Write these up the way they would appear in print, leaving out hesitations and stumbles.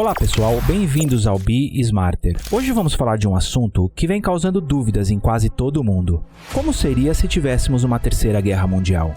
Olá pessoal, bem-vindos ao Be Smarter. Hoje vamos falar de um assunto que vem causando dúvidas em quase todo mundo. Como seria se tivéssemos uma terceira guerra mundial?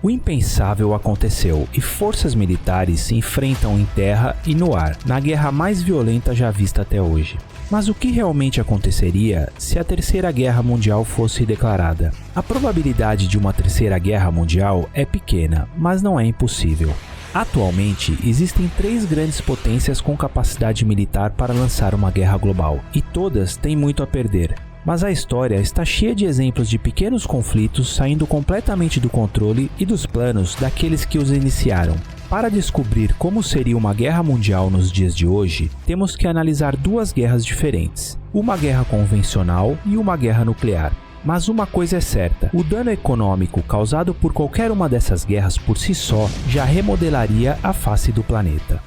O impensável aconteceu e forças militares se enfrentam em terra e no ar, na guerra mais violenta já vista até hoje. Mas o que realmente aconteceria se a Terceira Guerra Mundial fosse declarada? A probabilidade de uma Terceira Guerra Mundial é pequena, mas não é impossível. Atualmente, existem 3 grandes potências com capacidade militar para lançar uma guerra global, e todas têm muito a perder. Mas a história está cheia de exemplos de pequenos conflitos saindo completamente do controle e dos planos daqueles que os iniciaram. Para descobrir como seria uma guerra mundial nos dias de hoje, temos que analisar 2 guerras diferentes, uma guerra convencional e uma guerra nuclear. Mas uma coisa é certa, o dano econômico causado por qualquer uma dessas guerras por si só já remodelaria a face do planeta.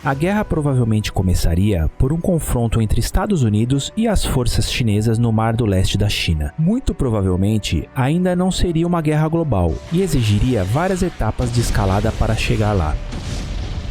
A guerra provavelmente começaria por um confronto entre Estados Unidos e as forças chinesas no Mar do Leste da China. Muito provavelmente ainda não seria uma guerra global e exigiria várias etapas de escalada para chegar lá.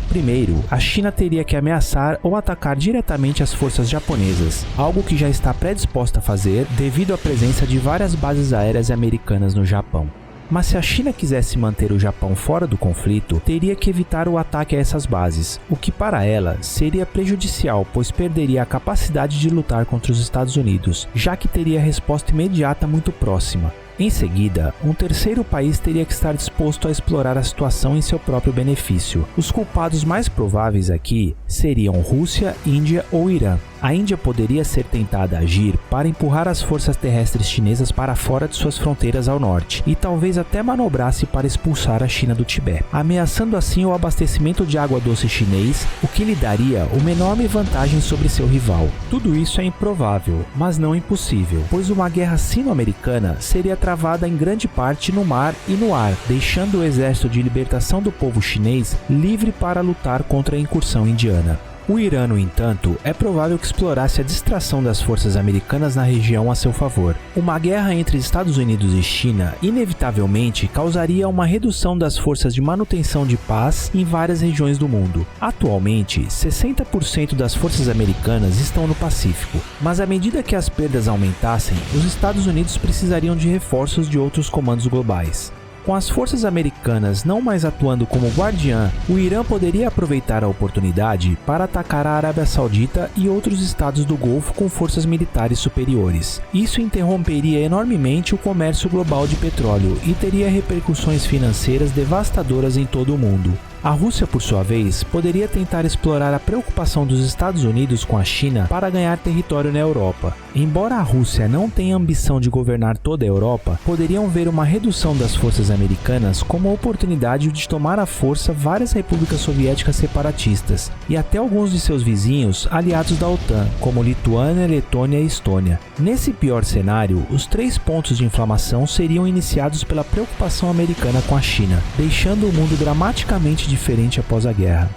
Primeiro, a China teria que ameaçar ou atacar diretamente as forças japonesas, algo que já está predisposta a fazer devido à presença de várias bases aéreas americanas no Japão. Mas se a China quisesse manter o Japão fora do conflito, teria que evitar o ataque a essas bases, o que para ela seria prejudicial, pois perderia a capacidade de lutar contra os Estados Unidos, já que teria resposta imediata muito próxima. Em seguida, um terceiro país teria que estar disposto a explorar a situação em seu próprio benefício. Os culpados mais prováveis aqui seriam Rússia, Índia ou Irã. A Índia poderia ser tentada a agir para empurrar as forças terrestres chinesas para fora de suas fronteiras ao norte, e talvez até manobrasse para expulsar a China do Tibete, ameaçando assim o abastecimento de água doce chinês, o que lhe daria uma enorme vantagem sobre seu rival. Tudo isso é improvável, mas não impossível, pois uma guerra sino-americana seria travada em grande parte no mar e no ar, deixando o exército de libertação do povo chinês livre para lutar contra a incursão indiana. O Irã, no entanto, é provável que explorasse a distração das forças americanas na região a seu favor. Uma guerra entre Estados Unidos e China inevitavelmente causaria uma redução das forças de manutenção de paz em várias regiões do mundo. Atualmente, 60% das forças americanas estão no Pacífico, mas à medida que as perdas aumentassem, os Estados Unidos precisariam de reforços de outros comandos globais. Com as forças americanas não mais atuando como guardiã, o Irã poderia aproveitar a oportunidade para atacar a Arábia Saudita e outros estados do Golfo com forças militares superiores. Isso interromperia enormemente o comércio global de petróleo e teria repercussões financeiras devastadoras em todo o mundo. A Rússia, por sua vez, poderia tentar explorar a preocupação dos Estados Unidos com a China para ganhar território na Europa. Embora a Rússia não tenha ambição de governar toda a Europa, poderiam ver uma redução das forças americanas como a oportunidade de tomar à força várias repúblicas soviéticas separatistas e até alguns de seus vizinhos aliados da OTAN, como Lituânia, Letônia e Estônia. Nesse pior cenário, os 3 pontos de inflamação seriam iniciados pela preocupação americana com a China, deixando o mundo dramaticamente diferente após a guerra.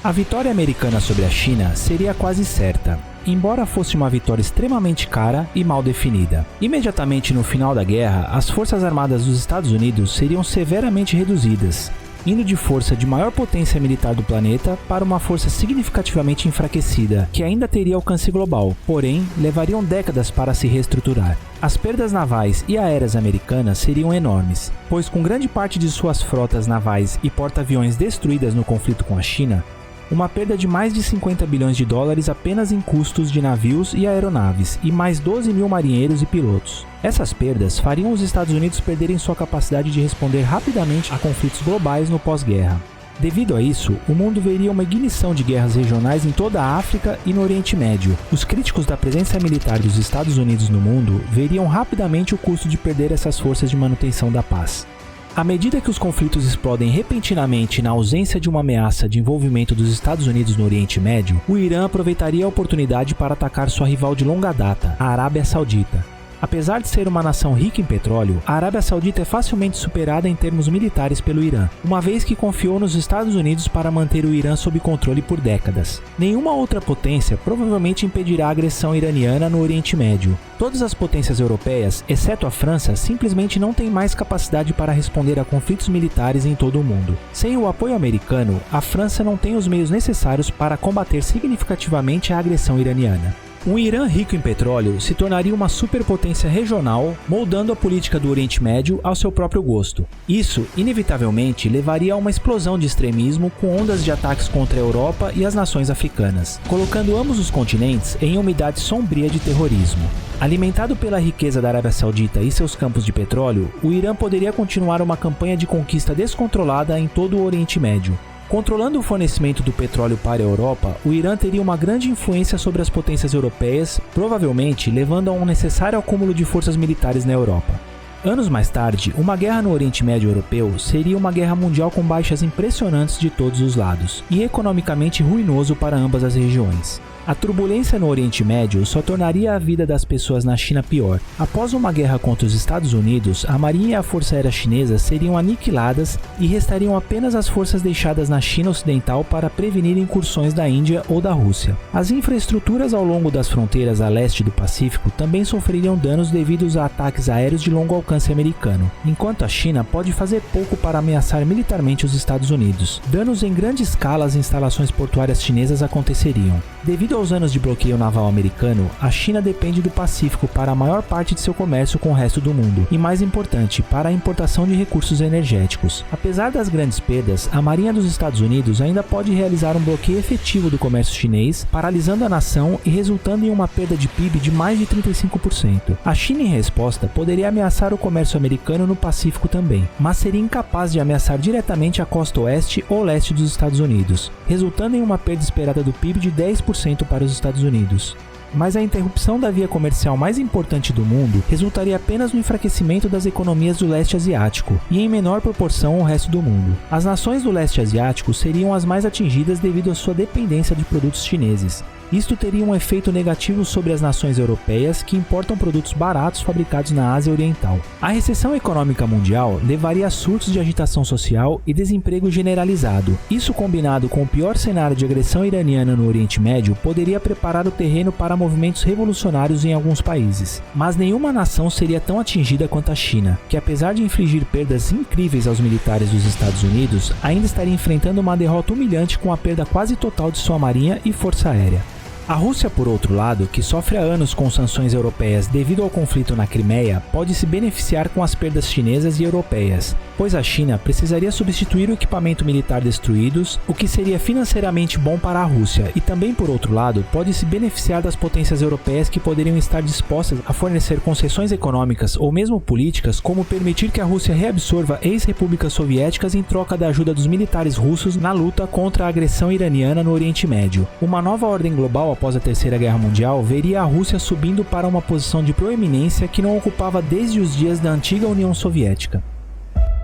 A vitória americana sobre a China seria quase certa, embora fosse uma vitória extremamente cara e mal definida. Imediatamente no final da guerra, as forças armadas dos Estados Unidos seriam severamente reduzidas, indo de força de maior potência militar do planeta para uma força significativamente enfraquecida, que ainda teria alcance global, porém levariam décadas para se reestruturar. As perdas navais e aéreas americanas seriam enormes, pois com grande parte de suas frotas navais e porta-aviões destruídas no conflito com a China, uma perda de mais de 50 bilhões de dólares apenas em custos de navios e aeronaves, e mais 12 mil marinheiros e pilotos. Essas perdas fariam os Estados Unidos perderem sua capacidade de responder rapidamente a conflitos globais no pós-guerra. Devido a isso, o mundo veria uma ignição de guerras regionais em toda a África e no Oriente Médio. Os críticos da presença militar dos Estados Unidos no mundo veriam rapidamente o custo de perder essas forças de manutenção da paz. À medida que os conflitos explodem repentinamente na ausência de uma ameaça de envolvimento dos Estados Unidos no Oriente Médio, o Irã aproveitaria a oportunidade para atacar sua rival de longa data, a Arábia Saudita. Apesar de ser uma nação rica em petróleo, a Arábia Saudita é facilmente superada em termos militares pelo Irã, uma vez que confiou nos Estados Unidos para manter o Irã sob controle por décadas. Nenhuma outra potência provavelmente impedirá a agressão iraniana no Oriente Médio. Todas as potências europeias, exceto a França, simplesmente não têm mais capacidade para responder a conflitos militares em todo o mundo. Sem o apoio americano, a França não tem os meios necessários para combater significativamente a agressão iraniana. Um Irã rico em petróleo se tornaria uma superpotência regional, moldando a política do Oriente Médio ao seu próprio gosto. Isso, inevitavelmente, levaria a uma explosão de extremismo com ondas de ataques contra a Europa e as nações africanas, colocando ambos os continentes em uma umidade sombria de terrorismo. Alimentado pela riqueza da Arábia Saudita e seus campos de petróleo, o Irã poderia continuar uma campanha de conquista descontrolada em todo o Oriente Médio. Controlando o fornecimento do petróleo para a Europa, o Irã teria uma grande influência sobre as potências europeias, provavelmente levando a um necessário acúmulo de forças militares na Europa. Anos mais tarde, uma guerra no Oriente Médio europeu seria uma guerra mundial com baixas impressionantes de todos os lados, e economicamente ruinoso para ambas as regiões. A turbulência no Oriente Médio só tornaria a vida das pessoas na China pior. Após uma guerra contra os Estados Unidos, a Marinha e a Força Aérea Chinesa seriam aniquiladas e restariam apenas as forças deixadas na China Ocidental para prevenir incursões da Índia ou da Rússia. As infraestruturas ao longo das fronteiras a leste do Pacífico também sofreriam danos devido a ataques aéreos de longo alcance americano, enquanto a China pode fazer pouco para ameaçar militarmente os Estados Unidos. Danos em grande escala às instalações portuárias chinesas aconteceriam. Devido aos anos de bloqueio naval americano, a China depende do Pacífico para a maior parte de seu comércio com o resto do mundo, e mais importante, para a importação de recursos energéticos. Apesar das grandes perdas, a Marinha dos Estados Unidos ainda pode realizar um bloqueio efetivo do comércio chinês, paralisando a nação e resultando em uma perda de PIB de mais de 35%. A China, em resposta, poderia ameaçar o comércio americano no Pacífico também, mas seria incapaz de ameaçar diretamente a costa oeste ou leste dos Estados Unidos, resultando em uma perda esperada do PIB de 10% para os Estados Unidos. Mas a interrupção da via comercial mais importante do mundo resultaria apenas no enfraquecimento das economias do leste asiático, e em menor proporção ao resto do mundo. As nações do leste asiático seriam as mais atingidas devido à sua dependência de produtos chineses. Isto teria um efeito negativo sobre as nações europeias que importam produtos baratos fabricados na Ásia Oriental. A recessão econômica mundial levaria a surtos de agitação social e desemprego generalizado. Isso, combinado com o pior cenário de agressão iraniana no Oriente Médio, poderia preparar o terreno para movimentos revolucionários em alguns países. Mas nenhuma nação seria tão atingida quanto a China, que apesar de infligir perdas incríveis aos militares dos Estados Unidos, ainda estaria enfrentando uma derrota humilhante com a perda quase total de sua marinha e força aérea. A Rússia, por outro lado, que sofre há anos com sanções europeias devido ao conflito na Crimeia, pode se beneficiar com as perdas chinesas e europeias, pois a China precisaria substituir o equipamento militar destruídos, o que seria financeiramente bom para a Rússia, e também, por outro lado, pode se beneficiar das potências europeias que poderiam estar dispostas a fornecer concessões econômicas ou mesmo políticas, como permitir que a Rússia reabsorva ex-repúblicas soviéticas em troca da ajuda dos militares russos na luta contra a agressão iraniana no Oriente Médio. Uma nova ordem global após a Terceira Guerra Mundial veria a Rússia subindo para uma posição de proeminência que não ocupava desde os dias da antiga União Soviética.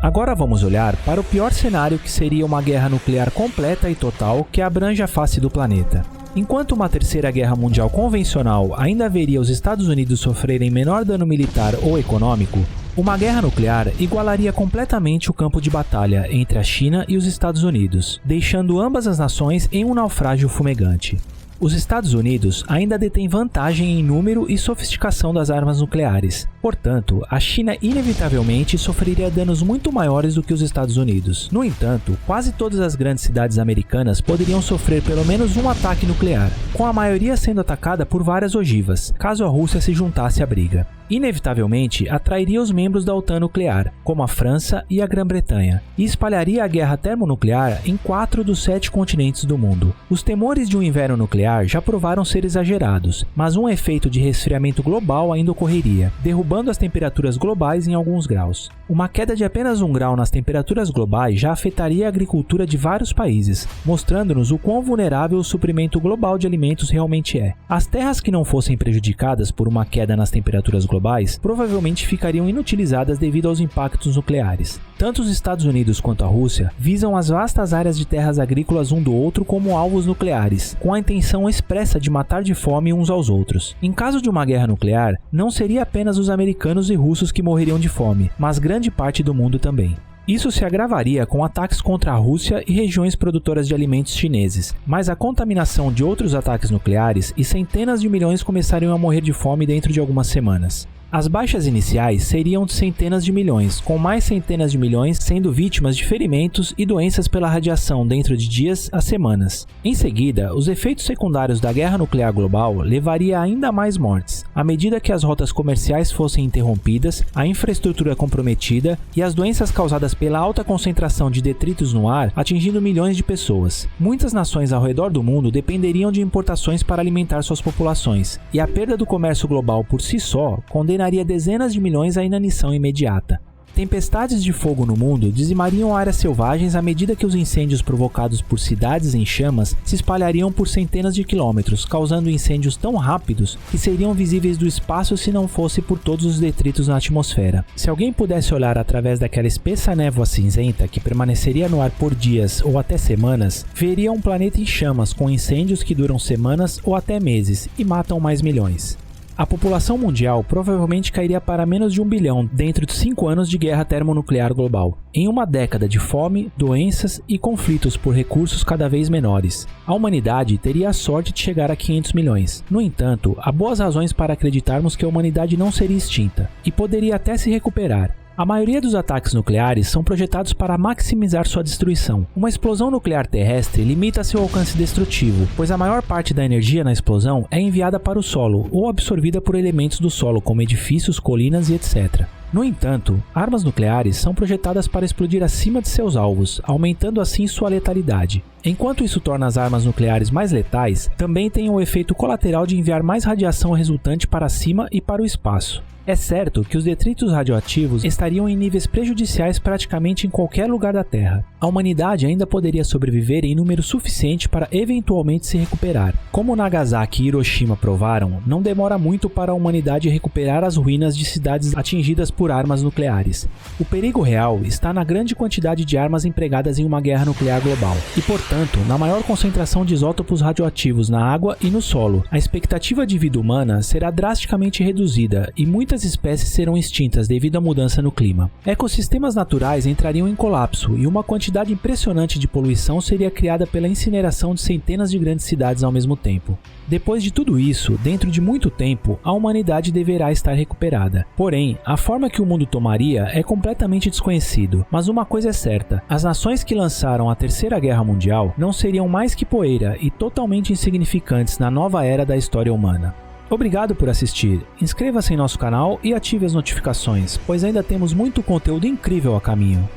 Agora vamos olhar para o pior cenário, que seria uma guerra nuclear completa e total que abrange a face do planeta. Enquanto uma Terceira Guerra Mundial convencional ainda veria os Estados Unidos sofrerem menor dano militar ou econômico, uma guerra nuclear igualaria completamente o campo de batalha entre a China e os Estados Unidos, deixando ambas as nações em um naufrágio fumegante. Os Estados Unidos ainda detêm vantagem em número e sofisticação das armas nucleares. Portanto, a China inevitavelmente sofreria danos muito maiores do que os Estados Unidos. No entanto, quase todas as grandes cidades americanas poderiam sofrer pelo menos um ataque nuclear, com a maioria sendo atacada por várias ogivas, caso a Rússia se juntasse à briga. Inevitavelmente, atrairia os membros da OTAN nuclear, como a França e a Grã-Bretanha, e espalharia a guerra termonuclear em 4 dos 7 continentes do mundo. Os temores de um inverno nuclear já provaram ser exagerados, mas um efeito de resfriamento global ainda ocorreria, derrubando as temperaturas globais em alguns graus. Uma queda de apenas 1 grau nas temperaturas globais já afetaria a agricultura de vários países, mostrando-nos o quão vulnerável o suprimento global de alimentos realmente é. As terras que não fossem prejudicadas por uma queda nas temperaturas globais globais provavelmente ficariam inutilizadas devido aos impactos nucleares. Tanto os Estados Unidos quanto a Rússia visam as vastas áreas de terras agrícolas um do outro como alvos nucleares, com a intenção expressa de matar de fome uns aos outros. Em caso de uma guerra nuclear, não seria apenas os americanos e russos que morreriam de fome, mas grande parte do mundo também. Isso se agravaria com ataques contra a Rússia e regiões produtoras de alimentos chineses, mas a contaminação de outros ataques nucleares e centenas de milhões começariam a morrer de fome dentro de algumas semanas. As baixas iniciais seriam de centenas de milhões, com mais centenas de milhões sendo vítimas de ferimentos e doenças pela radiação dentro de dias a semanas. Em seguida, os efeitos secundários da guerra nuclear global levaria a ainda mais mortes, à medida que as rotas comerciais fossem interrompidas, a infraestrutura comprometida e as doenças causadas pela alta concentração de detritos no ar atingindo milhões de pessoas. Muitas nações ao redor do mundo dependeriam de importações para alimentar suas populações, e a perda do comércio global por si só condenaria dezenas de milhões à inanição imediata. Tempestades de fogo no mundo dizimariam áreas selvagens à medida que os incêndios provocados por cidades em chamas se espalhariam por centenas de quilômetros, causando incêndios tão rápidos que seriam visíveis do espaço se não fosse por todos os detritos na atmosfera. Se alguém pudesse olhar através daquela espessa névoa cinzenta que permaneceria no ar por dias ou até semanas, veria um planeta em chamas com incêndios que duram semanas ou até meses e matam mais milhões. A população mundial provavelmente cairia para menos de 1 bilhão dentro de 5 anos de guerra termonuclear global, em uma década de fome, doenças e conflitos por recursos cada vez menores. A humanidade teria a sorte de chegar a 500 milhões. No entanto, há boas razões para acreditarmos que a humanidade não seria extinta, e poderia até se recuperar. A maioria dos ataques nucleares são projetados para maximizar sua destruição. Uma explosão nuclear terrestre limita seu alcance destrutivo, pois a maior parte da energia na explosão é enviada para o solo ou absorvida por elementos do solo, como edifícios, colinas e etc. No entanto, armas nucleares são projetadas para explodir acima de seus alvos, aumentando assim sua letalidade. Enquanto isso torna as armas nucleares mais letais, também tem o efeito colateral de enviar mais radiação resultante para cima e para o espaço. É certo que os detritos radioativos estariam em níveis prejudiciais praticamente em qualquer lugar da Terra. A humanidade ainda poderia sobreviver em número suficiente para eventualmente se recuperar. Como Nagasaki e Hiroshima provaram, não demora muito para a humanidade recuperar as ruínas de cidades atingidas por armas nucleares. O perigo real está na grande quantidade de armas empregadas em uma guerra nuclear global, e portanto, na maior concentração de isótopos radioativos na água e no solo. A expectativa de vida humana será drasticamente reduzida e muitas espécies serão extintas devido à mudança no clima. Ecossistemas naturais entrariam em colapso e uma quantidade impressionante de poluição seria criada pela incineração de centenas de grandes cidades ao mesmo tempo. Depois de tudo isso, dentro de muito tempo, a humanidade deverá estar recuperada. Porém, a forma que o mundo tomaria é completamente desconhecido. Mas uma coisa é certa, as nações que lançaram a Terceira Guerra Mundial não seriam mais que poeira e totalmente insignificantes na nova era da história humana. Obrigado por assistir, inscreva-se em nosso canal e ative as notificações, pois ainda temos muito conteúdo incrível a caminho.